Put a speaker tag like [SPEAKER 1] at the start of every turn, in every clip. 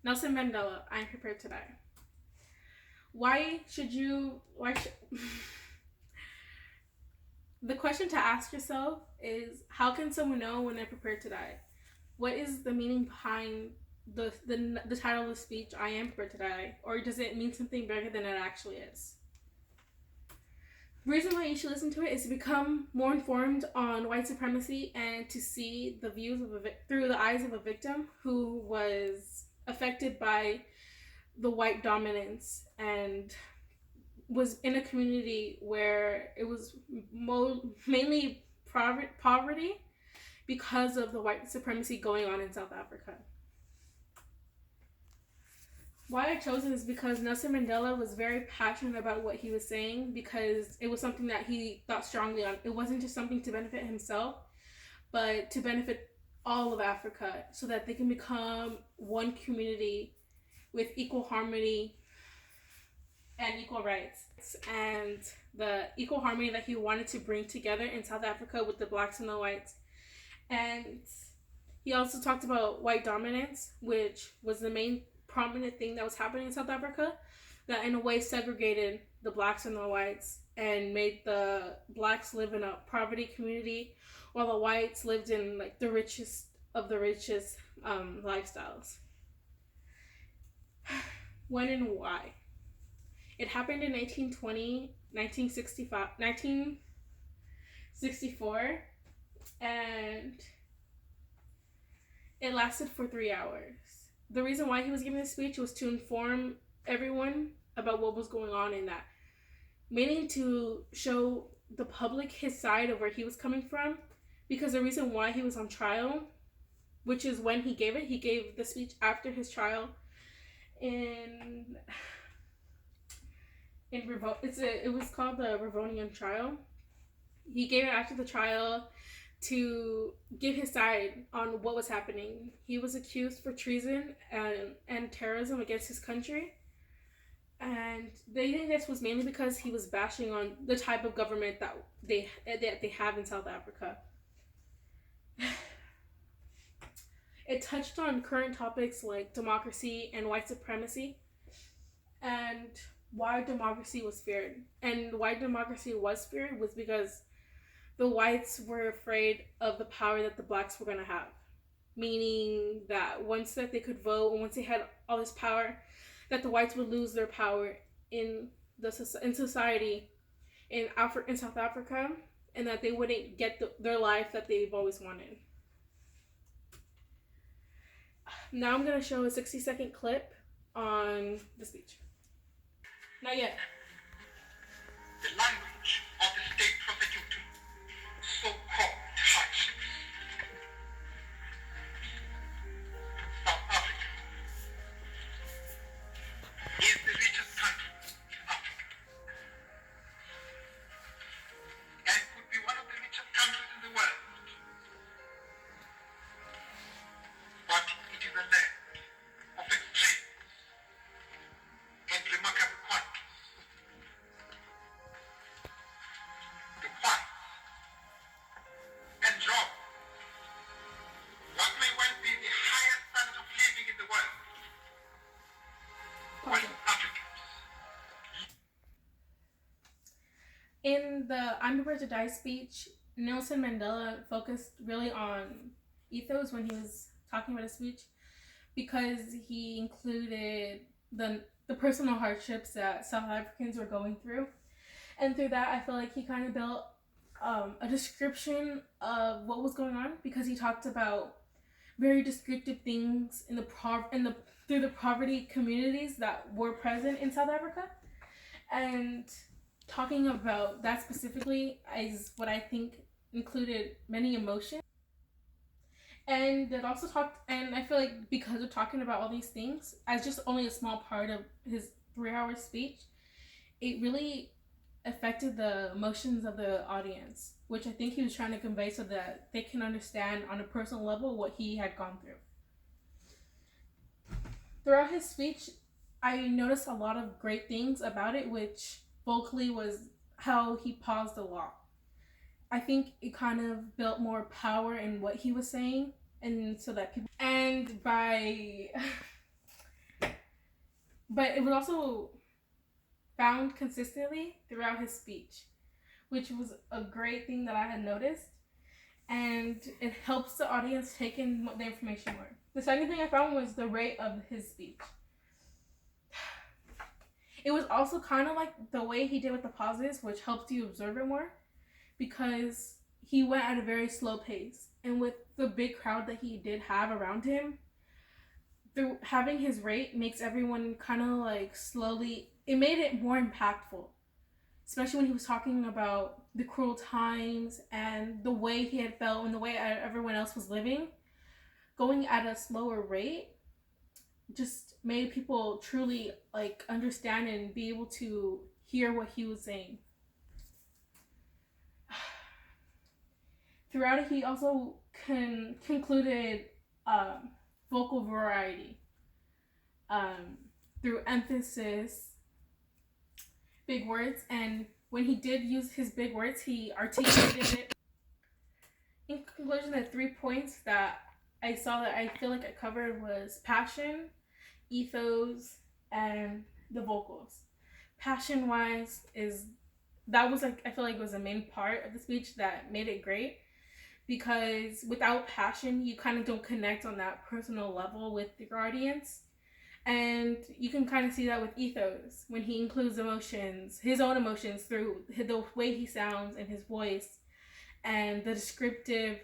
[SPEAKER 1] Nelson Mandela, I am prepared to die. The question to ask yourself is, how can someone know when they're prepared to die? What is the meaning behind the title of the speech, I am prepared to die? Or does it mean something bigger than it actually is? The reason why you should listen to it is to become more informed on white supremacy and to see the views through the eyes of a victim who was affected by the white dominance and was in a community where it was mainly poverty because of the white supremacy going on in South Africa. Why I chose it is because Nelson Mandela was very passionate about what he was saying, because it was something that he thought strongly on. It wasn't just something to benefit himself, but to benefit all of Africa so that they can become one community with equal harmony and equal rights. And the equal harmony that he wanted to bring together in South Africa with the blacks and the whites. And he also talked about white dominance, which was the main prominent thing that was happening in South Africa, that in a way segregated the blacks and the whites and made the blacks live in a poverty community while the whites lived in like the richest of the richest lifestyles. When and why? It happened in 1920, 1965, 1964, and it lasted for 3 hours. The reason why he was giving this speech was to inform everyone about what was going on in that, meaning to show the public his side of where he was coming from, because the reason why he was on trial, which is when he gave the speech after his trial it was called the Rivonian trial. He gave it after the trial to give his side on what was happening. He was accused for treason and terrorism against his country. And they think this was mainly because he was bashing on the type of government that they have in South Africa. It touched on current topics like democracy and white supremacy, and why democracy was feared. And why democracy was feared was because the whites were afraid of the power that the blacks were going to have. Meaning that once that they could vote and once they had all this power, that the whites would lose their power in society in South Africa, and that they wouldn't get their life that they've always wanted. Now I'm going to show a 60-second clip on the speech. Not yet.
[SPEAKER 2] The language of the state prosecuting so-called hardships. South Africa is the richest country in Africa and could be one of the richest countries in the world. But it is a land of extreme and remarkable qualities. The whites enjoy what may well be the highest standard of living in the world. While Africans.
[SPEAKER 1] In the I'm Prepared to Die speech, Nelson Mandela focused really on ethos when he was talking about his speech, because he included the personal hardships that South Africans were going through. And through that, I feel like he kind of built a description of what was going on, because he talked about very descriptive things through the poverty communities that were present in South Africa. And talking about that specifically is what I think included many emotions. And it also and I feel like because of talking about all these things as just only a small part of his 3-hour speech, it really affected the emotions of the audience, which I think he was trying to convey so that they can understand on a personal level what he had gone through. Throughout his speech, I noticed a lot of great things about it, which vocally was how he paused a lot. I think it kind of built more power in what he was saying, and so that people, and by but it was also found consistently throughout his speech, which was a great thing that I had noticed. And it helps the audience take in the information more. The second thing I found was the rate of his speech. It was also kind of like the way he did with the pauses, which helped you observe it more, because he went at a very slow pace. And with the big crowd that he did have around him, through having his rate makes everyone kind of like slowly, it made it more impactful, especially when he was talking about the cruel times and the way he had felt and the way everyone else was living. Going at a slower rate just made people truly like understand and be able to hear what he was saying. Throughout it, he also concluded vocal variety through emphasis, big words, and when he did use his big words, he articulated it. In conclusion, the 3 points that I saw that I feel like I covered was passion, ethos, and the vocals. Passion wise that was like, I feel like it was the main part of the speech that made it great, because without passion you kind of don't connect on that personal level with your audience. And you can kind of see that with ethos when he includes emotions, his own emotions, through the way he sounds and his voice, and the descriptive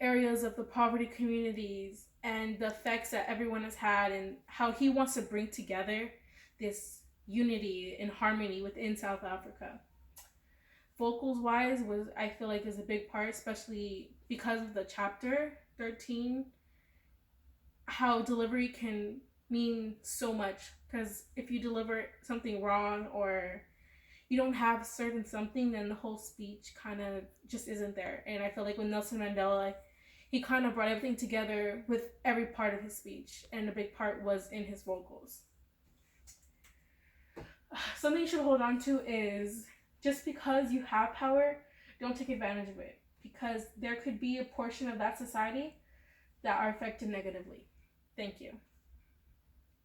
[SPEAKER 1] areas of the poverty communities and the effects that everyone has had, and how he wants to bring together this unity and harmony within South Africa. Vocals wise, was, I feel like, is a big part, especially because of the chapter 13, how delivery can mean so much. Because if you deliver something wrong or you don't have certain something, then the whole speech kind of just isn't there. And I feel like with Nelson Mandela, he kind of brought everything together with every part of his speech, and a big part was in his vocals. Something you should hold on to is, just because you have power, don't take advantage of it, because there could be a portion of that society that are affected negatively. Thank you.